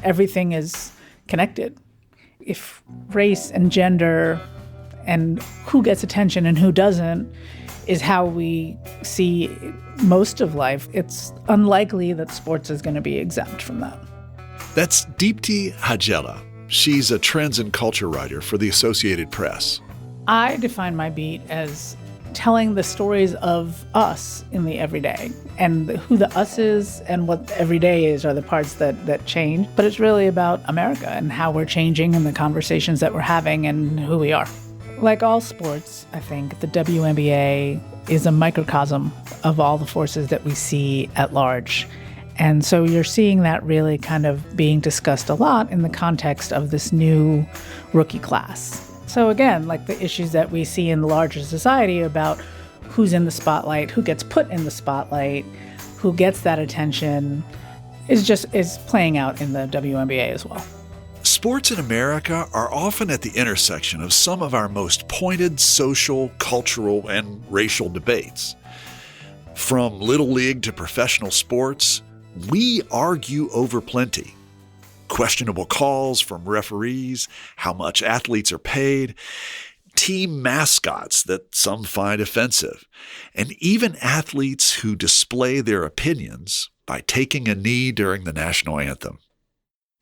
everything is connected. If race and gender and who gets attention and who doesn't is how we see most of life, it's unlikely that sports is going to be exempt from that. That's Deepti Hajela. She's a trends and culture writer for the Associated Press. I define my beat as telling the stories of us in the everyday. And who the us is and what the everyday is are the parts that change. But it's really about America and how we're changing and the conversations that we're having and who we are. Like all sports, I think the WNBA is a microcosm of all the forces that we see at large. And so you're seeing that really kind of being discussed a lot in the context of this new rookie class. So again, like the issues that we see in the larger society about who's in the spotlight, who gets put in the spotlight, who gets that attention, is playing out in the WNBA as well. Sports in America are often at the intersection of some of our most pointed social, cultural, and racial debates. From Little League to professional sports, we argue over plenty. Questionable calls from referees, how much athletes are paid, team mascots that some find offensive, and even athletes who display their opinions by taking a knee during the national anthem.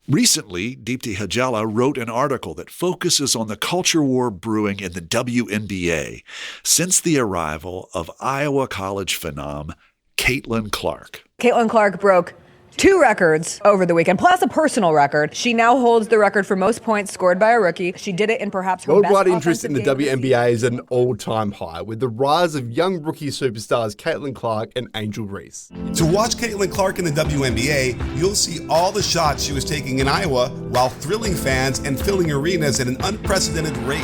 Recently, Deepti Hajela wrote an article that focuses on the culture war brewing in the WNBA since the arrival of Iowa College phenom Caitlin Clark. Caitlin Clark broke 2 records over the weekend, plus a personal record. She now holds the record for most points scored by a rookie. She did it in perhaps her worldwide best interest in the WNBA is at an all-time high, with the rise of young rookie superstars Caitlin Clark and Angel Reese. To watch Caitlin Clark in the WNBA, you'll see all the shots she was taking in Iowa while thrilling fans and filling arenas at an unprecedented rate.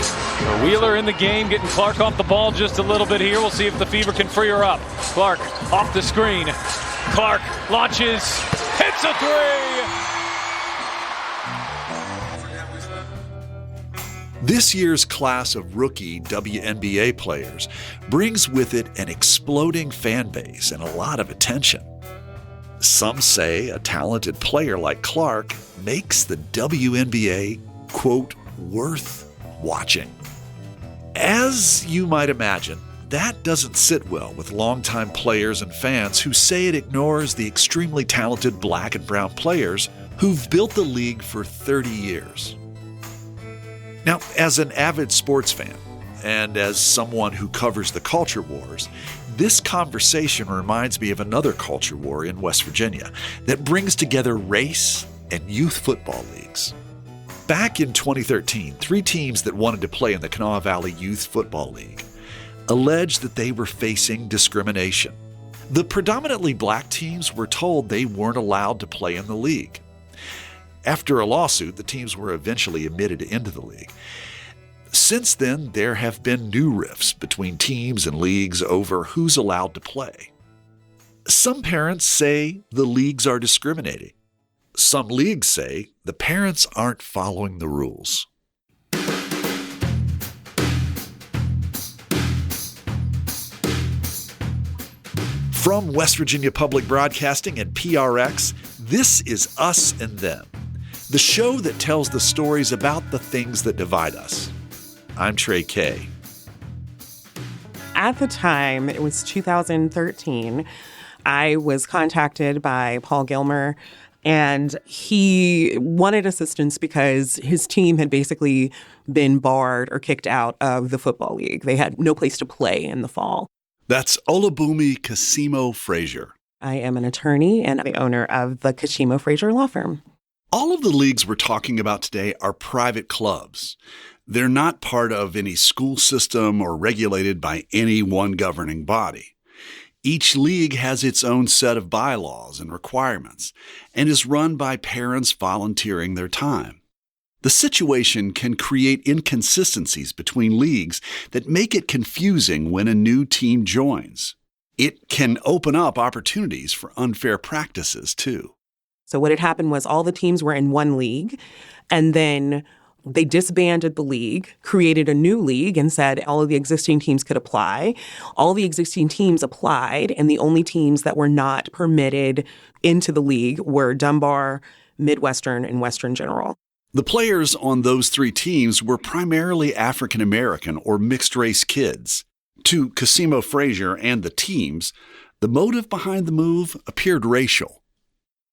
Wheeler in the game, getting Clark off the ball just a little bit here. We'll see if the Fever can free her up. Clark off the screen. Clark launches, hits a 3! This year's class of rookie WNBA players brings with it an exploding fan base and a lot of attention. Some say a talented player like Clark makes the WNBA, quote, worth watching. As you might imagine, that doesn't sit well with longtime players and fans who say it ignores the extremely talented black and brown players who've built the league for 30 years. Now, as an avid sports fan and as someone who covers the culture wars, this conversation reminds me of another culture war in West Virginia that brings together race and youth football leagues. Back in 2013, 3 teams that wanted to play in the Kanawha Valley Youth Football League alleged that they were facing discrimination. The predominantly black teams were told they weren't allowed to play in the league. After a lawsuit, the teams were eventually admitted into the league. Since then, there have been new rifts between teams and leagues over who's allowed to play. Some parents say the leagues are discriminating. Some leagues say the parents aren't following the rules. From West Virginia Public Broadcasting and PRX, this is Us and Them, the show that tells the stories about the things that divide us. I'm Trey Kay. At the time, it was 2013, I was contacted by Paul Gilmer, and he wanted assistance because his team had basically been barred or kicked out of the football league. They had no place to play in the fall. That's Olabumi Kasimo Frazier. I am an attorney and the owner of the Kashimo Frazier Law Firm. All of the leagues we're talking about today are private clubs. They're not part of any school system or regulated by any one governing body. Each league has its own set of bylaws and requirements and is run by parents volunteering their time. The situation can create inconsistencies between leagues that make it confusing when a new team joins. It can open up opportunities for unfair practices, too. So what had happened was all the teams were in one league, and then they disbanded the league, created a new league, and said all of the existing teams could apply. All the existing teams applied, and the only teams that were not permitted into the league were Dunbar, Midwestern, and Western General. The players on those three teams were primarily African American or mixed-race kids. To Casimo Frazier and the teams, the motive behind the move appeared racial.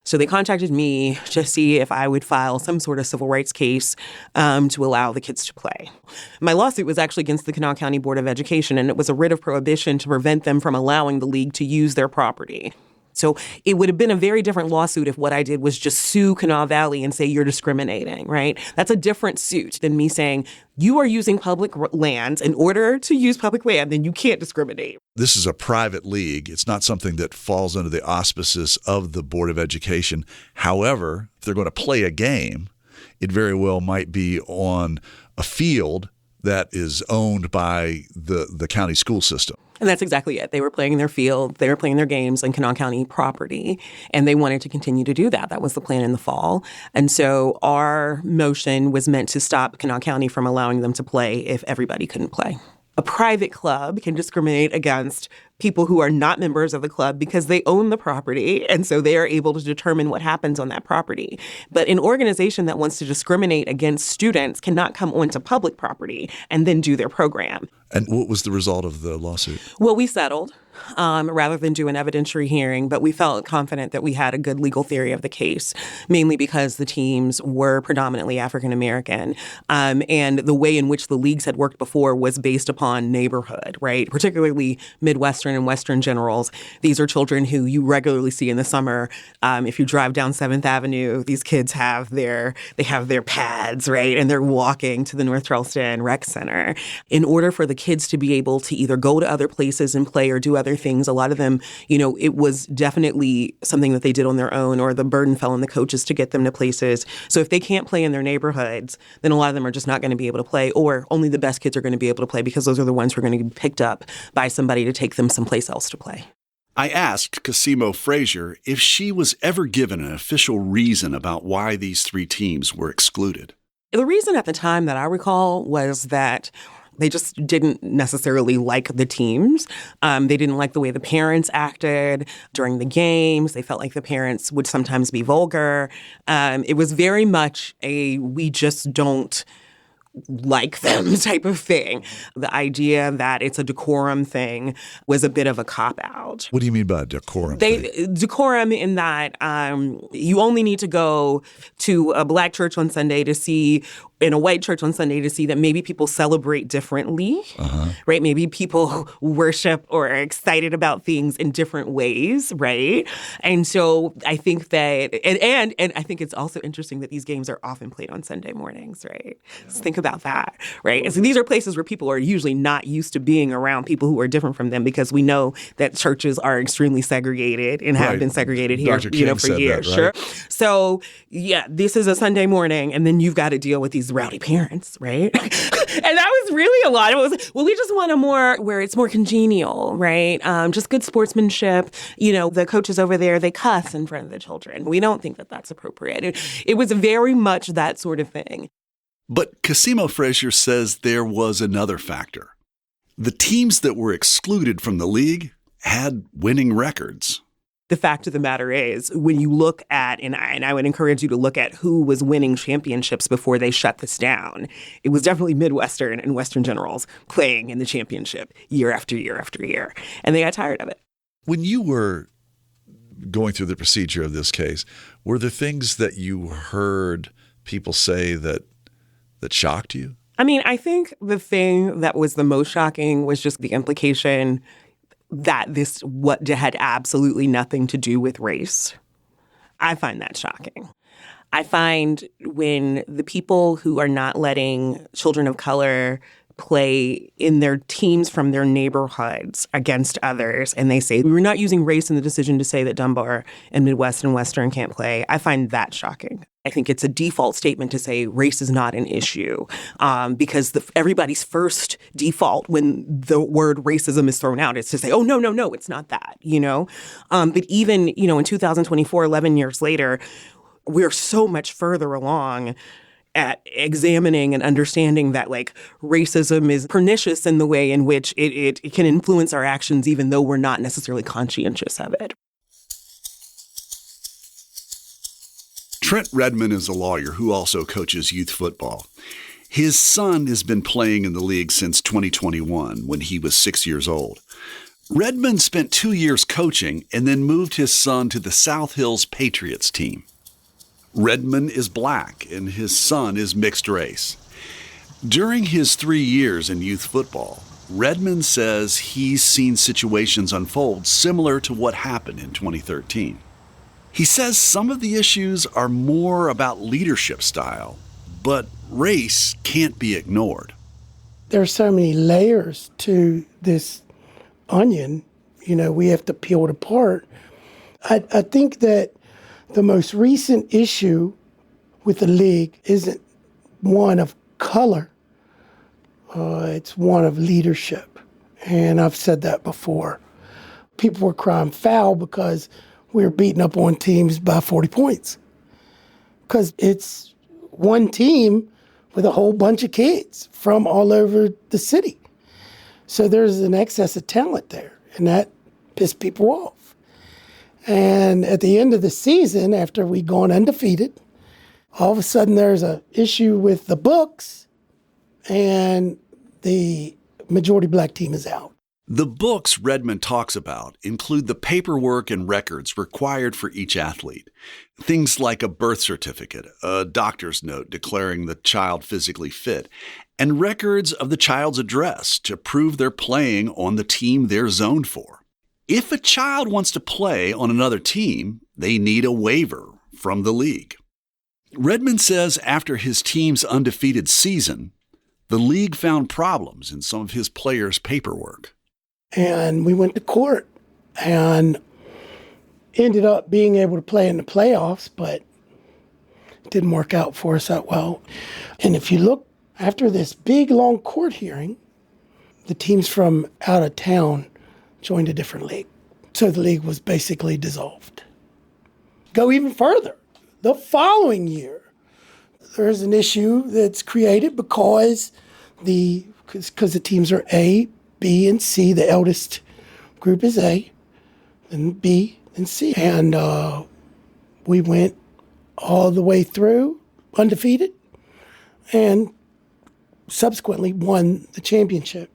So they contacted me to see if I would file some sort of civil rights case to allow the kids to play. My lawsuit was actually against the Kanawha County Board of Education, and it was a writ of prohibition to prevent them from allowing the league to use their property. So it would have been a very different lawsuit if what I did was just sue Kanawha Valley and say you're discriminating, right? That's a different suit than me saying you are using public lands. In order to use public land, then you can't discriminate. This is a private league. It's not something that falls under the auspices of the Board of Education. However, if they're going to play a game, it very well might be on a field that is owned by the county school system. And that's exactly it. They were playing in their field. They were playing their games on Kanawha County property, and they wanted to continue to do that. That was the plan in the fall. And so our motion was meant to stop Kanawha County from allowing them to play if everybody couldn't play. A private club can discriminate against people who are not members of the club because they own the property, and so they are able to determine what happens on that property. But an organization that wants to discriminate against students cannot come onto public property and then do their program. And what was the result of the lawsuit? Well, we settled rather than do an evidentiary hearing, but we felt confident that we had a good legal theory of the case, mainly because the teams were predominantly African American. And the way in which the leagues had worked before was based upon neighborhood, right? Particularly Midwestern and Western Generals. These are children who you regularly see in the summer. If you drive down 7th Avenue, these kids have their pads, right? And they're walking to the North Charleston Rec Center. In order for the kids to be able to either go to other places and play or do other things, a lot of them, it was definitely something that they did on their own, or the burden fell on the coaches to get them to places. So if they can't play in their neighborhoods, then a lot of them are just not going to be able to play, or only the best kids are going to be able to play because those are the ones who are going to be picked up by somebody to take them someplace else to play. I asked Casimo Frazier if she was ever given an official reason about why these three teams were excluded. The reason at the time that I recall was that they just didn't necessarily like the teams. They didn't like the way the parents acted during the games. They felt like the parents would sometimes be vulgar. It was very much a we just don't like them type of thing. The idea that it's a decorum thing was a bit of a cop-out. What do you mean by decorum? Decorum in that you only need to go to a black church on Sunday to see, in a white church on Sunday to see that maybe people celebrate differently, right? Maybe people worship or are excited about things in different ways, right? And so I think that, and I think it's also interesting that these games are often played on Sunday mornings, right? Yeah. So think about that, right? And so these are places where people are usually not used to being around people who are different from them, because we know that churches are extremely segregated and have been segregated here, for years. That, right? Sure. So yeah, this is a Sunday morning, and then you've got to deal with these rowdy parents, right? And that was really a lot. It was, well, we just want a more, where it's more congenial, right? Just good sportsmanship. The coaches over there, they cuss in front of the children. We don't think that that's appropriate. It was very much that sort of thing. But Casimo Frazier says there was another factor. The teams that were excluded from the league had winning records. The fact of the matter is, when you look at, and I would encourage you to look at who was winning championships before they shut this down, it was definitely Midwestern and Western Generals playing in the championship year after year after year. And they got tired of it. When you were going through the procedure of this case, were there things that you heard people say that shocked you? I mean, I think the thing that was the most shocking was just the implication that this had absolutely nothing to do with race. I find that shocking. I find when the people who are not letting children of color play in their teams from their neighborhoods against others, and they say, we're not using race in the decision to say that Dunbar and Midwest and Western can't play, I find that shocking. I think it's a default statement to say race is not an issue, because everybody's first default when the word racism is thrown out is to say, oh, no, it's not that, But even, in 2024, 11 years later, we're so much further along at examining and understanding that racism is pernicious in the way in which it can influence our actions, even though we're not necessarily conscientious of it. Trent Redmond is a lawyer who also coaches youth football. His son has been playing in the league since 2021 when he was 6 years old. Redmond spent 2 years coaching and then moved his son to the South Hills Patriots team. Redmond is black and his son is mixed race. During his 3 years in youth football, Redmond says he's seen situations unfold similar to what happened in 2013. He says some of the issues are more about leadership style, but race can't be ignored. There are so many layers to this onion, we have to peel it apart. I think that the most recent issue with the league isn't one of color. It's one of leadership. And I've said that before. People were crying foul because we were beating up on teams by 40 points. Because it's one team with a whole bunch of kids from all over the city. So there's an excess of talent there, and that pissed people off. And at the end of the season, after we'd gone undefeated, all of a sudden there's an issue with the books, and the majority black team is out. The books Redmond talks about include the paperwork and records required for each athlete. Things like a birth certificate, a doctor's note declaring the child physically fit, and records of the child's address to prove they're playing on the team they're zoned for. If a child wants to play on another team, they need a waiver from the league. Redmond says after his team's undefeated season, the league found problems in some of his players' paperwork. And we went to court and ended up being able to play in the playoffs, but it didn't work out for us that well. And if you look, after this big, long court hearing, the teams from out of town joined a different league. So the league was basically dissolved. Go even further. The following year, there's an issue that's created because the teams are A, B, and C. The eldest group is A, then B, and C. And we went all the way through undefeated and subsequently won the championship.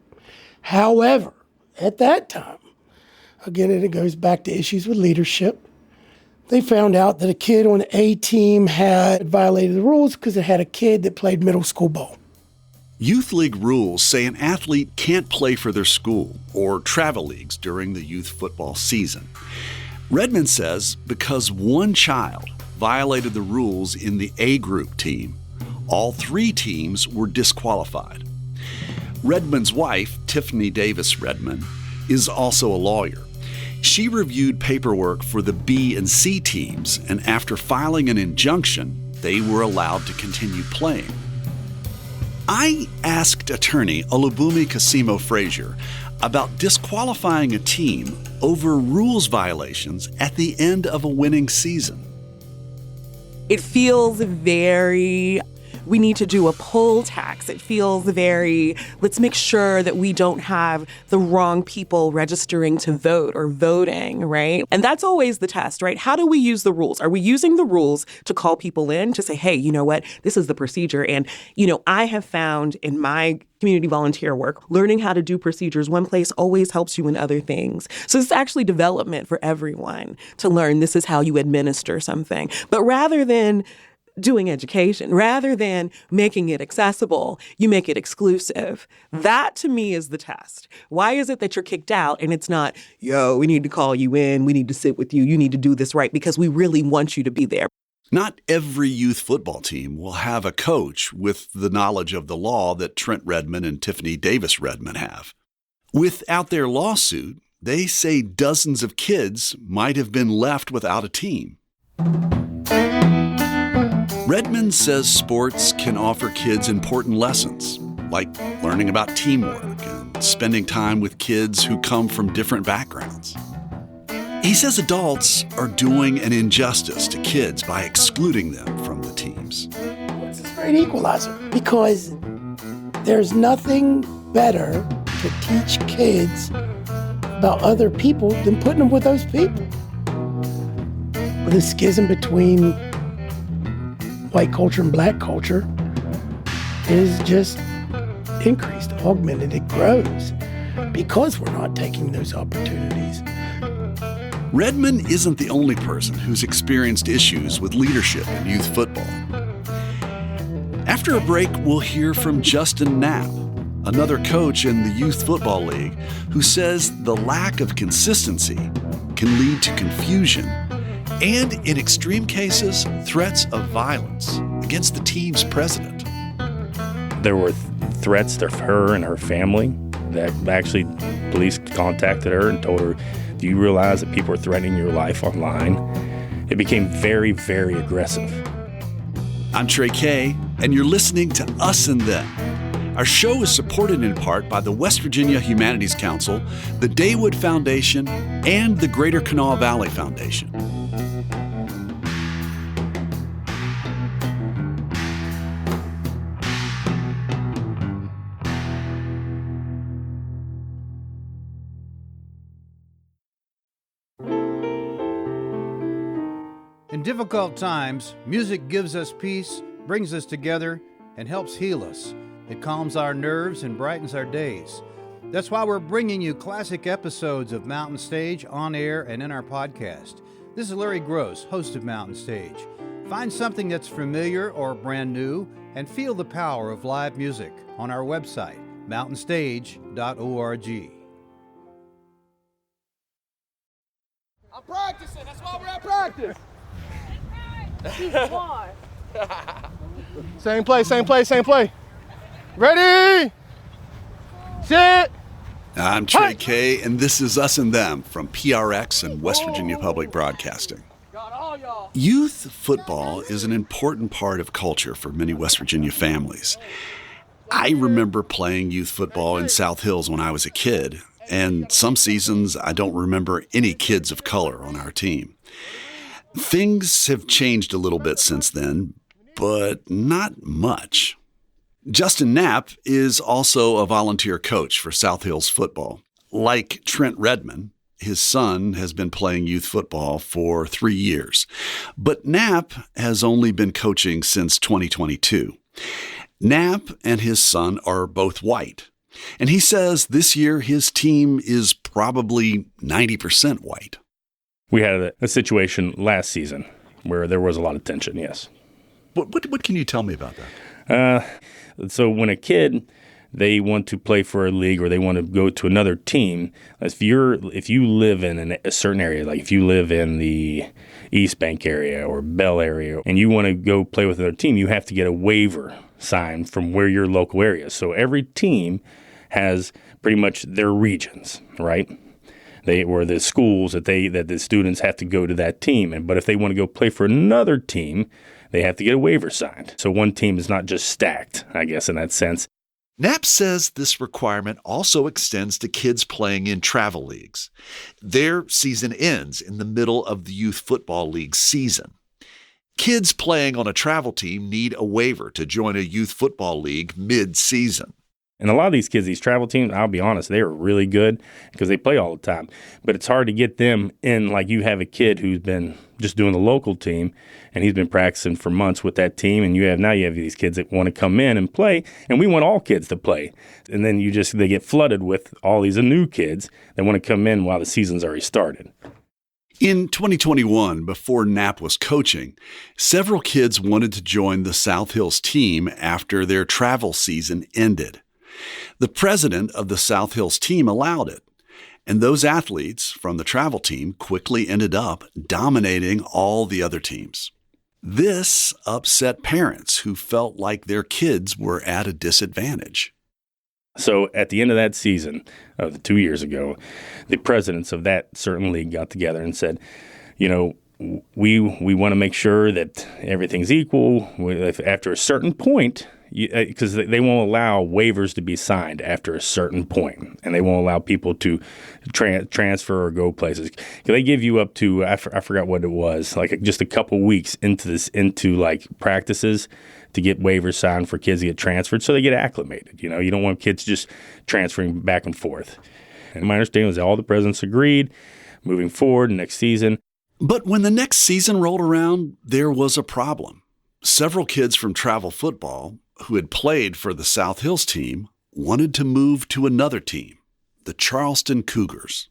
However, at that time, again, it goes back to issues with leadership. They found out that a kid on the A team had violated the rules because it had a kid that played middle school ball. Youth league rules say an athlete can't play for their school or travel leagues during the youth football season. Redmond says because one child violated the rules in the A group team, all 3 teams were disqualified. Redmond's wife, Tiffany Davis Redmond, is also a lawyer. She reviewed paperwork for the B and C teams, and after filing an injunction, they were allowed to continue playing. I asked attorney Olubunmi Kasimo Frazier about disqualifying a team over rules violations at the end of a winning season. It feels very, we need to do a poll tax. It feels very, let's make sure that we don't have the wrong people registering to vote or voting, right? And that's always the test, right? How do we use the rules? Are we using the rules to call people in to say, hey, you know what? This is the procedure. And, I have found in my community volunteer work, learning how to do procedures one place always helps you in other things. So it's actually development for everyone to learn this is how you administer something. But rather than doing education, rather than making it accessible, you make it exclusive. That to me is the test. Why is it that you're kicked out and it's not, we need to call you in, we need to sit with you, you need to do this right because we really want you to be there. Not every youth football team will have a coach with the knowledge of the law that Trent Redmond and Tiffany Davis Redmond have. Without their lawsuit, they say dozens of kids might have been left without a team. Redmond says sports can offer kids important lessons, like learning about teamwork and spending time with kids who come from different backgrounds. He says adults are doing an injustice to kids by excluding them from the teams. It's a great equalizer because there's nothing better to teach kids about other people than putting them with those people. The schism between white culture and black culture is just increased, augmented, it grows because we're not taking those opportunities. Redmond isn't the only person who's experienced issues with leadership in youth football. After a break, we'll hear from Justin Knapp, another coach in the Youth Football League, who says the lack of consistency can lead to confusion and, in extreme cases, threats of violence against the team's president. There were threats to her and her family that actually police contacted her and told her, do you realize that people are threatening your life online? It became very, very aggressive. I'm Trey Kay, and you're listening to Us and Them. Our show is supported in part by the West Virginia Humanities Council, the Daywood Foundation, and the Greater Kanawha Valley Foundation. In difficult times, music gives us peace, brings us together, and helps heal us. It calms our nerves and brightens our days. That's why we're bringing you classic episodes of Mountain Stage on air and in our podcast. This is Larry Gross, host of Mountain Stage. Find something that's familiar or brand new and feel the power of live music on our website, mountainstage.org. I'm practicing. That's why we're at practice. Same play, same play, same play. Ready? Sit. I'm Trey Kay, and this is Us and Them from PRX and West Virginia Public Broadcasting. Youth football is an important part of culture for many West Virginia families. I remember playing youth football in South Hills when I was a kid, and some seasons I don't remember any kids of color on our team. Things have changed a little bit since then, but not much. Justin Knapp is also a volunteer coach for South Hills football. Like Trent Redmond, his son has been playing youth football for 3 years, but Knapp has only been coaching since 2022. Knapp and his son are both white, and he says this year his team is probably 90% white. We had a situation last season where there was a lot of tension, yes. What can you tell me about that? So when a kid, they want to play for a league or they want to go to another team, if you live in a certain area, like if you live in the East Bank area or Bell area, and you want to go play with another team, you have to get a waiver signed from where your local area is. So every team has pretty much their regions, right? They were the schools that the students have to go to that team. But if they want to go play for another team, they have to get a waiver signed. So one team is not just stacked, I guess, in that sense. Knapp says this requirement also extends to kids playing in travel leagues. Their season ends in the middle of the Youth Football League season. Kids playing on a travel team need a waiver to join a youth football league mid-season. And a lot of these kids, these travel teams, I'll be honest, they are really good because they play all the time. But it's hard to get them in. Like you have a kid who's been just doing the local team, and he's been practicing for months with that team. And you have these kids that want to come in and play, and we want all kids to play. And then they get flooded with all these new kids that want to come in while the season's already started. In 2021, before Knapp was coaching, several kids wanted to join the South Hills team after their travel season ended. The president of the South Hills team allowed it, and those athletes from the travel team quickly ended up dominating all the other teams. This upset parents who felt like their kids were at a disadvantage. So at the end of that season, of 2 years ago, the presidents of that certain league got together and said, we want to make sure that everything's equal. After a certain point, because they won't allow waivers to be signed after a certain point, and they won't allow people to transfer or go places. They give you up to I forgot what it was, like just a couple weeks into like practices to get waivers signed for kids to get transferred, so they get acclimated. You don't want kids just transferring back and forth. And my understanding was that all the presidents agreed moving forward next season. But when the next season rolled around, there was a problem. Several kids from travel football who had played for the South Hills team wanted to move to another team, the Charleston Cougars.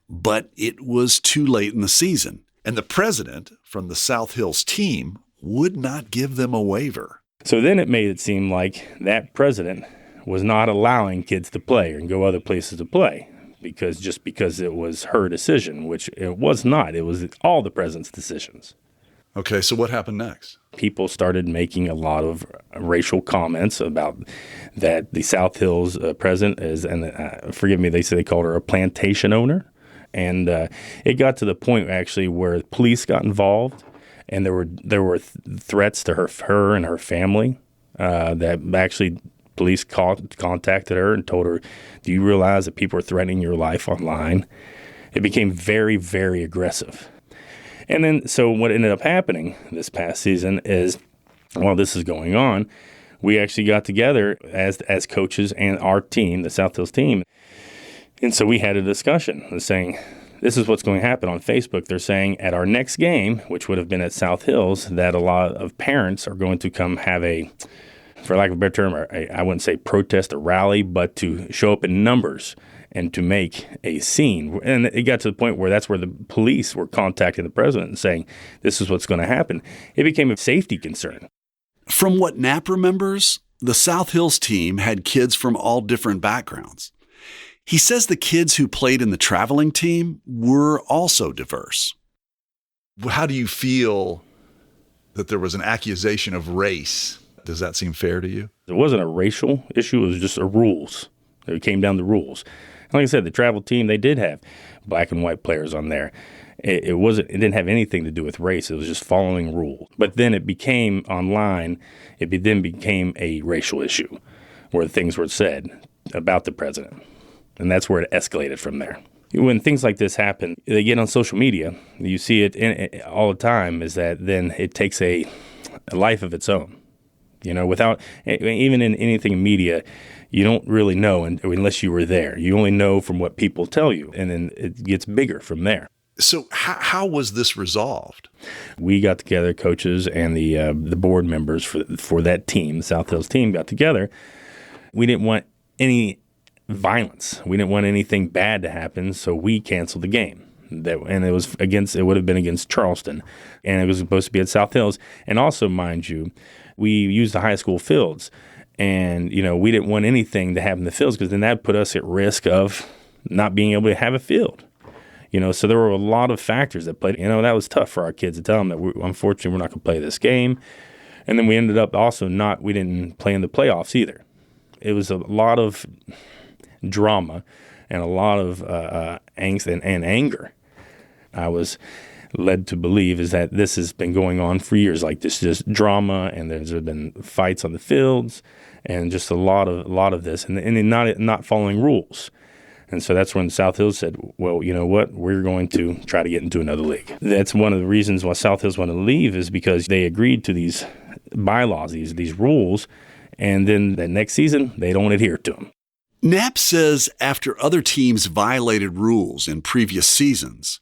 But it was too late in the season, and the president from the South Hills team would not give them a waiver. So then it made it seem like that president was not allowing kids to play and go other places to play because it was her decision, which it was not. It was all the president's decisions. Okay, so what happened next? People started making a lot of racial comments about that the South Hills president is, and forgive me, they say they called her a plantation owner. And it got to the point actually where police got involved, and there were threats to her and her family that actually police contacted her and told her, "Do you realize that people are threatening your life online?" It became very, very aggressive. And then, so what ended up happening this past season is, while this is going on, we actually got together as coaches and our team, the South Hills team. And so we had a discussion saying, this is what's going to happen on Facebook. They're saying at our next game, which would have been at South Hills, that a lot of parents are going to come have a, for lack of a better term, I wouldn't say protest or rally, but to show up in numbers and to make a scene. And it got to the point where that's where the police were contacting the president and saying, this is what's going to happen. It became a safety concern. From what Knapp remembers, the South Hills team had kids from all different backgrounds. He says the kids who played in the traveling team were also diverse. How do you feel that there was an accusation of race? Does that seem fair to you? It wasn't a racial issue. It was just a rules. It came down to rules. Like I said, the travel team, they did have black and white players on there. It didn't have anything to do with race. It was just following rules. But then it became online. It then became a racial issue where things were said about the president. And that's where it escalated from there. When things like this happen, they get on social media. You see it all the time, is that then it takes a life of its own. You know, without, even in anything in media, you don't really know unless you were there. You only know from what people tell you, and then it gets bigger from there. So how was this resolved? We got together, coaches and the board members for that team, the South Hills team, got together. We didn't want any violence. We didn't want anything bad to happen, so we canceled the game. And it would have been against Charleston, and it was supposed to be at South Hills. And also, mind you, we used the high school fields. And, you know, we didn't want anything to happen in the fields because then that put us at risk of not being able to have a field. You know, so there were a lot of factors that played. You know, that was tough for our kids to tell them that, unfortunately, we're not going to play this game. And then we ended up also we didn't play in the playoffs either. It was a lot of drama and a lot of angst and anger. I was led to believe is that this has been going on for years, like this just drama, and there's been fights on the fields, and just a lot of this, and not following rules. And so that's when South Hills said, well, you know what, we're going to try to get into another league. That's one of the reasons why South Hills wanted to leave, is because they agreed to these bylaws, these rules, and then the next season they don't adhere to them. Knapp says after other teams violated rules in previous seasons,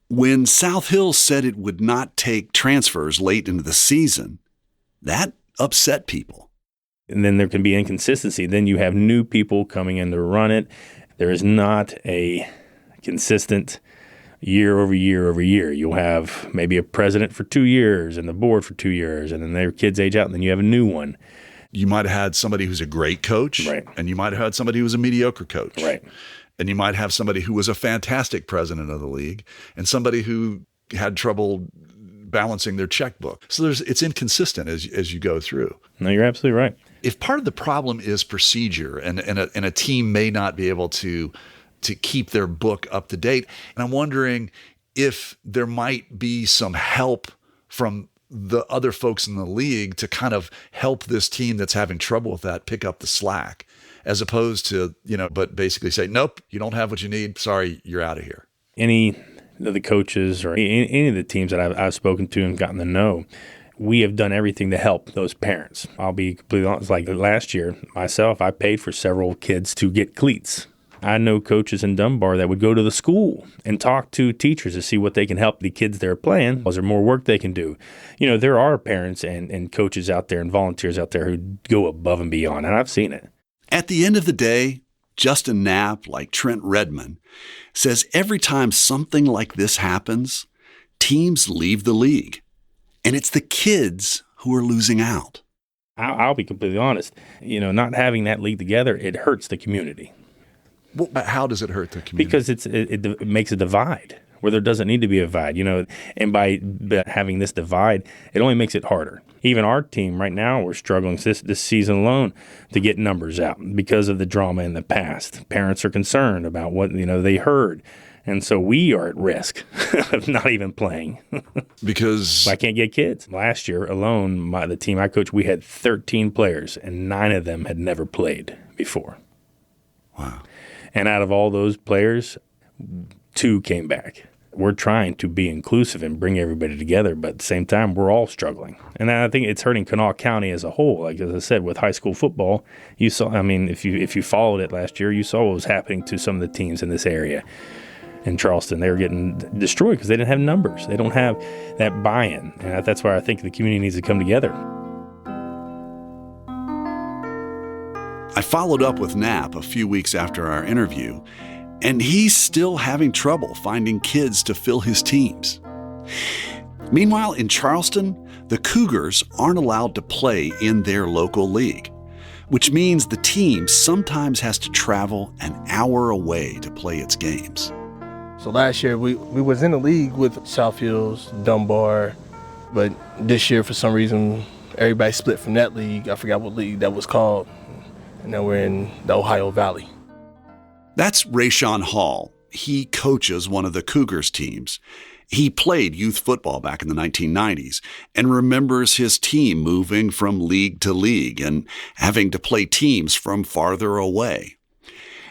when South Hills said it would not take transfers late into the season, that upset people. And then there can be inconsistency. Then you have new people coming in to run it. There is not a consistent year over year over year. You'll have maybe a president for 2 years and the board for 2 years, and then their kids age out, and then you have a new one. You might have had somebody who's a great coach, right, and you might have had somebody who's a mediocre coach. Right. And you might have somebody who was a fantastic president of the league and somebody who had trouble balancing their checkbook. So it's inconsistent as you go through. No, you're absolutely right. If part of the problem is procedure and a team may not be able to keep their book up to date, and I'm wondering if there might be some help from the other folks in the league to kind of help this team that's having trouble with that pick up the slack, as opposed to, but basically say, nope, you don't have what you need. Sorry, you're out of here. Any of the coaches or any of the teams that I've spoken to and gotten to know, we have done everything to help those parents. I'll be completely honest. Like last year, myself, I paid for several kids to get cleats. I know coaches in Dunbar that would go to the school and talk to teachers to see what they can help the kids they're playing. Was there more work they can do? You know, there are parents and coaches out there and volunteers out there who go above and beyond, and I've seen it. At the end of the day, Justin Knapp, like Trent Redmond, says every time something like this happens, teams leave the league. And it's the kids who are losing out. I'll be completely honest. You know, not having that league together, it hurts the community. Well, how does it hurt the community? Because it makes a divide where there doesn't need to be a divide, you know. And by having this divide, it only makes it harder. Even our team right now, we're struggling this season alone to get numbers out because of the drama in the past. Parents are concerned about what, you know, they heard. And so we are at risk of not even playing. Because I can't get kids. Last year alone, the team I coached, we had 13 players, and 9 of them had never played before. Wow. And out of all those players, 2 came back. We're trying to be inclusive and bring everybody together, but at the same time, we're all struggling. And I think it's hurting Kanawha County as a whole. Like, as I said, with high school football, you saw, I mean, if you followed it last year, you saw what was happening to some of the teams in this area. In Charleston, they were getting destroyed because they didn't have numbers. They don't have that buy-in. And that's why I think the community needs to come together. I followed up with Knapp a few weeks after our interview, and he's still having trouble finding kids to fill his teams. Meanwhile, in Charleston, the Cougars aren't allowed to play in their local league, which means the team sometimes has to travel an hour away to play its games. So last year we was in the league with South Hills, Dunbar, but this year for some reason everybody split from that league. I forgot what league that was called, and now we're in the Ohio Valley. That's Rayshawn Hall. He coaches one of the Cougars teams. He played youth football back in the 1990s and remembers his team moving from league to league and having to play teams from farther away.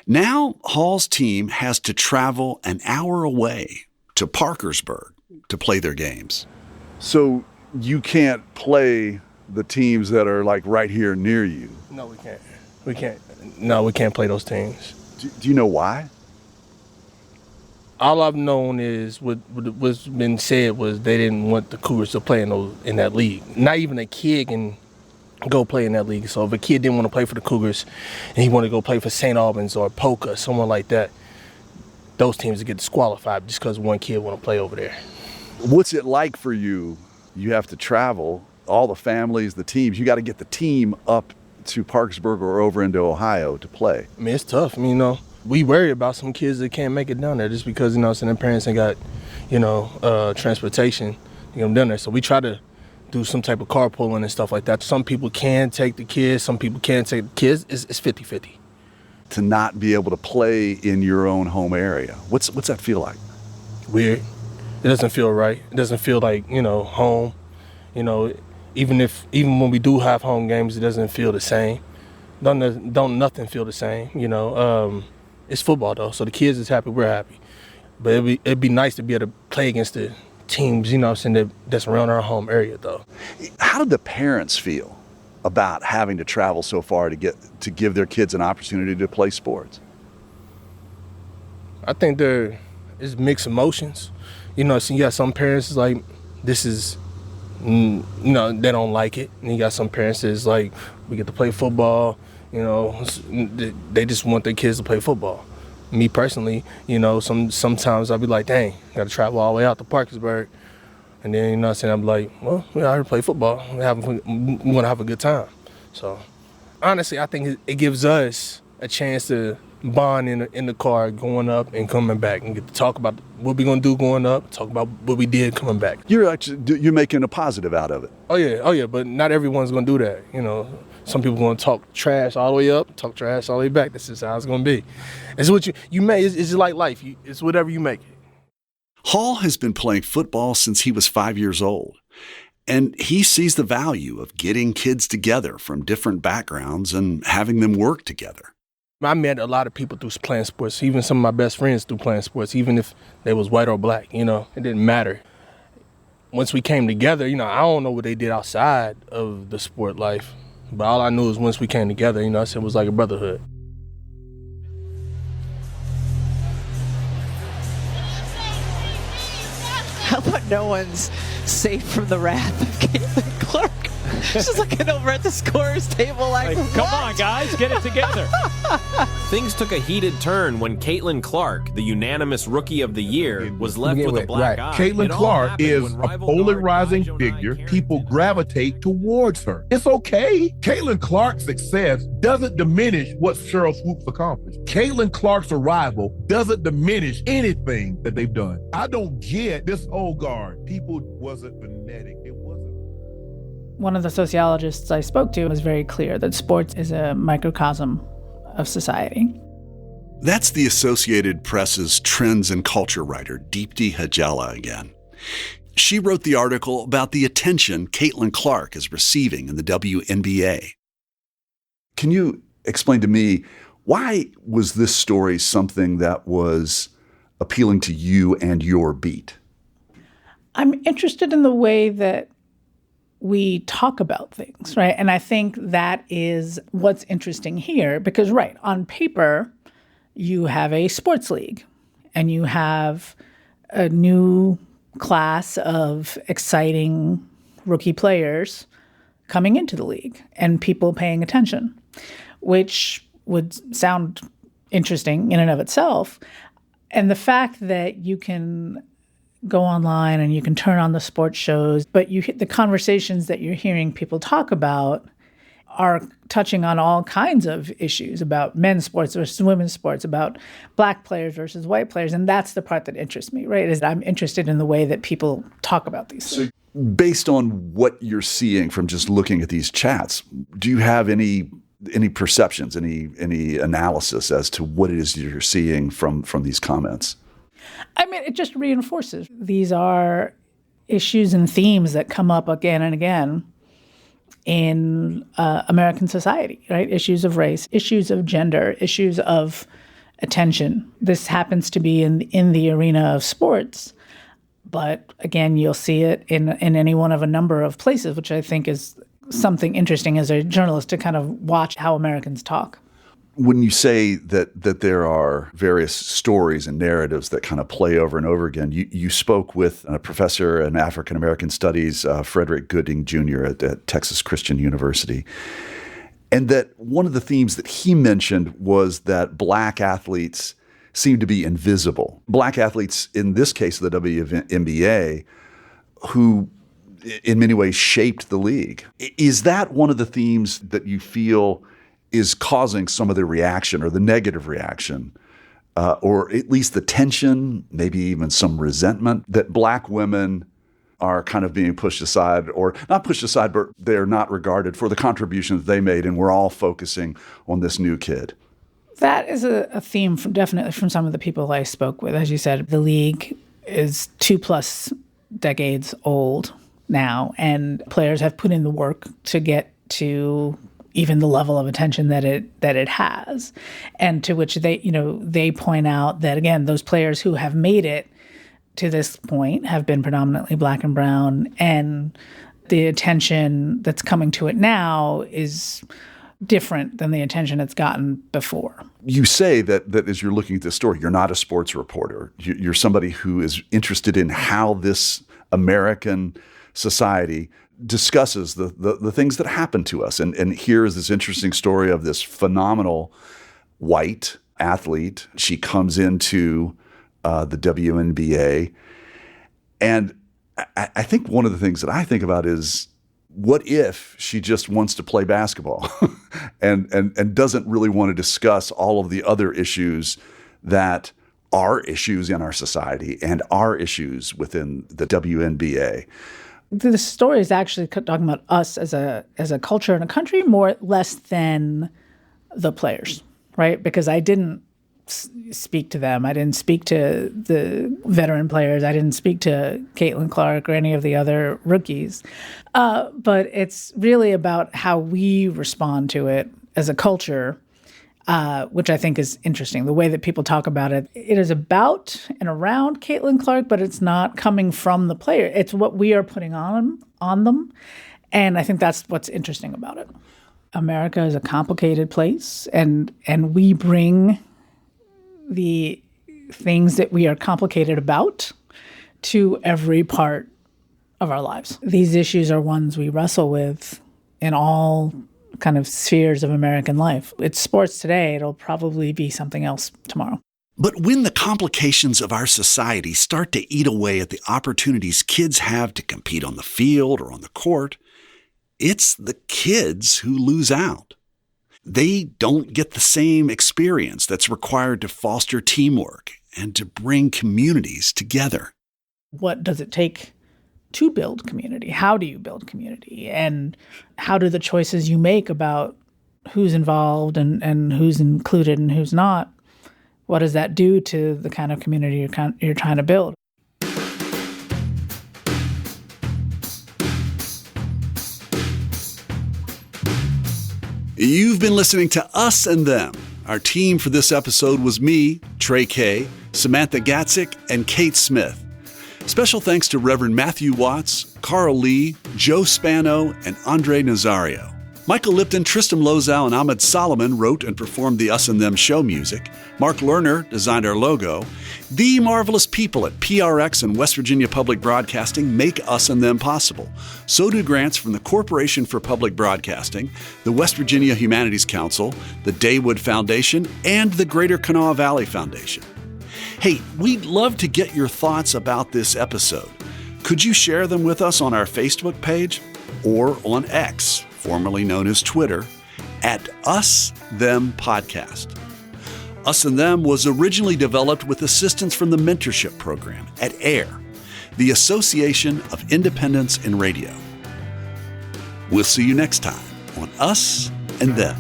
Now, Hall's team has to travel an hour away to Parkersburg to play their games. So you can't play the teams that are like right here near you? No, we can't. No, we can't play those teams. Do you know why? All I've known is what's been said was they didn't want the Cougars to play in that league. Not even a kid can go play in that league. So if a kid didn't want to play for the Cougars and he wanted to go play for St. Albans or Polka, someone like that, those teams would get disqualified just because one kid want to play over there. What's it like for you? You have to travel, all the families, the teams. You got to get the team up to Parkersburg or over into Ohio to play. I mean, it's tough. I mean, you know, we worry about some kids that can't make it down there just because, you know, their parents ain't got, you know, transportation to get them down there. So we try to do some type of carpooling and stuff like that. Some people can take the kids, some people can't take the kids. It's 50-50. To not be able to play in your own home area, what's that feel like? Weird. It doesn't feel right. It doesn't feel like, you know, home. You know, even when we do have home games, it doesn't feel the same. Don't nothing feel the same. You know, it's football though, so the kids is happy, we're happy. But it'd be nice to be able to play against the teams, you know what I'm saying, that's around our home area though. How did the parents feel about having to travel so far to give their kids an opportunity to play sports? I think it's mixed emotions. You know, so you got some parents is like, this is, you know, they don't like it. And you got some parents that's like, we get to play football, you know, they just want their kids to play football. Me personally, you know, sometimes I'll be like, dang, got to travel all the way out to Parkersburg. And then, you know what I'm saying, I'm like, well, we're out here to play football. We want to have a good time. So, honestly, I think it gives us a chance to bond in the car going up and coming back and get to talk about what we're going to do going up, talk about what we did coming back. You're making a positive out of it. Oh, yeah, but not everyone's going to do that, you know. Some people going to talk trash all the way up, talk trash all the way back. This is how it's going to be. It's what you make. It's just like life. It's whatever you make it. Hall has been playing football since he was 5 years old, and he sees the value of getting kids together from different backgrounds and having them work together. I met a lot of people through playing sports, even some of my best friends through playing sports, even if they was white or black, you know, it didn't matter. Once we came together, you know, I don't know what they did outside of the sport life, but all I knew is once we came together, you know, I said it was like a brotherhood. How about no one's safe from the wrath of Caitlin Clark? She's looking over at the scorer's table like come on, guys, get it together. Things took a heated turn when Caitlin Clark, the unanimous Rookie of the Year, was left with a black eye. Caitlin Clark is a polarizing figure. People gravitate towards her. It's okay. Caitlin Clark's success doesn't diminish what Cheryl Swoops accomplished. Caitlin Clark's arrival doesn't diminish anything that they've done. I don't get this old guard. People wasn't phonetic. It wasn't. One of the sociologists I spoke to was very clear that sports is a microcosm of society. That's the Associated Press's trends and culture writer, Deepti Hajela again. She wrote the article about the attention Caitlin Clark is receiving in the WNBA. Can you explain to me, why was this story something that was appealing to you and your beat? I'm interested in the way that we talk about things, right? And I think that is what's interesting here because, right, on paper, you have a sports league and you have a new class of exciting rookie players coming into the league and people paying attention, which would sound interesting in and of itself. And the fact that you can go online and you can turn on the sports shows, but the conversations that you're hearing people talk about are touching on all kinds of issues about men's sports versus women's sports, about black players versus white players. And that's the part that interests me, right? Is I'm interested in the way that people talk about these things. So based on what you're seeing from just looking at these chats, do you have any perceptions, any analysis as to what it is you're seeing from these comments? I mean, it just reinforces. These are issues and themes that come up again and again in American society, right? Issues of race, issues of gender, issues of attention. This happens to be in the arena of sports, but again, you'll see it in any one of a number of places, which I think is something interesting as a journalist to kind of watch how Americans talk. When you say that there are various stories and narratives that kind of play over and over again, you spoke with a professor in African American Studies, Frederick Gooding Jr. at Texas Christian University, and that one of the themes that he mentioned was that black athletes seem to be invisible. Black athletes, in this case the WNBA, who in many ways shaped the league. Is that one of the themes that you feel is causing some of the reaction or the negative reaction, or at least the tension, maybe even some resentment, that black women are kind of being pushed aside, or not pushed aside, but they're not regarded for the contributions they made, and we're all focusing on this new kid? That is a theme definitely from some of the people I spoke with. As you said, the league is 2+ decades old now, and players have put in the work to get to even the level of attention that it has, and to which they point out that, again, those players who have made it to this point have been predominantly black and brown, and the attention that's coming to it now is different than the attention it's gotten before. You say that as you're looking at this story, you're not a sports reporter. You're somebody who is interested in how this American society discusses the things that happen to us. And here is this interesting story of this phenomenal white athlete. She comes into the WNBA. And I think one of the things that I think about is, what if she just wants to play basketball and doesn't really want to discuss all of the other issues that are issues in our society and are issues within the WNBA? The story is actually talking about us as a culture and a country less than the players, right? Because I didn't speak to them. I didn't speak to the veteran players. I didn't speak to Caitlin Clark or any of the other rookies. But it's really about how we respond to it as a culture, which I think is interesting. The way that people talk about it, it is about and around Caitlin Clark, but it's not coming from the player. It's what we are putting on them. And I think that's what's interesting about it. America is a complicated place, and we bring the things that we are complicated about to every part of our lives. These issues are ones we wrestle with in all kind of spheres of American life. It's sports today. It'll probably be something else tomorrow. But when the complications of our society start to eat away at the opportunities kids have to compete on the field or on the court, it's the kids who lose out. They don't get the same experience that's required to foster teamwork and to bring communities together. What does it take to build community? How do you build community? And how do the choices you make about who's involved and who's included and who's not, what does that do to the kind of community you're trying to build? You've been listening to Us and Them. Our team for this episode was me, Trey Kay, Samantha Gatzik, and Kate Smith. Special thanks to Reverend Matthew Watts, Carl Lee, Joe Spano, and Andre Nazario. Michael Lipton, Tristan Lozow, and Ahmed Solomon wrote and performed the Us and Them show music. Mark Lerner designed our logo. The marvelous people at PRX and West Virginia Public Broadcasting make Us and Them possible. So do grants from the Corporation for Public Broadcasting, the West Virginia Humanities Council, the Daywood Foundation, and the Greater Kanawha Valley Foundation. Hey, we'd love to get your thoughts about this episode. Could you share them with us on our Facebook page or on X, formerly known as Twitter, at Us Them Podcast? Us and Them was originally developed with assistance from the mentorship program at AIR, the Association of Independents in Radio. We'll see you next time on Us and Them.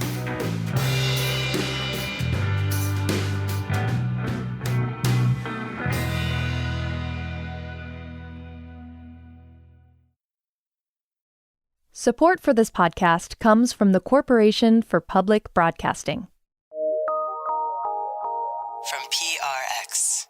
Support for this podcast comes from the Corporation for Public Broadcasting. From PRX.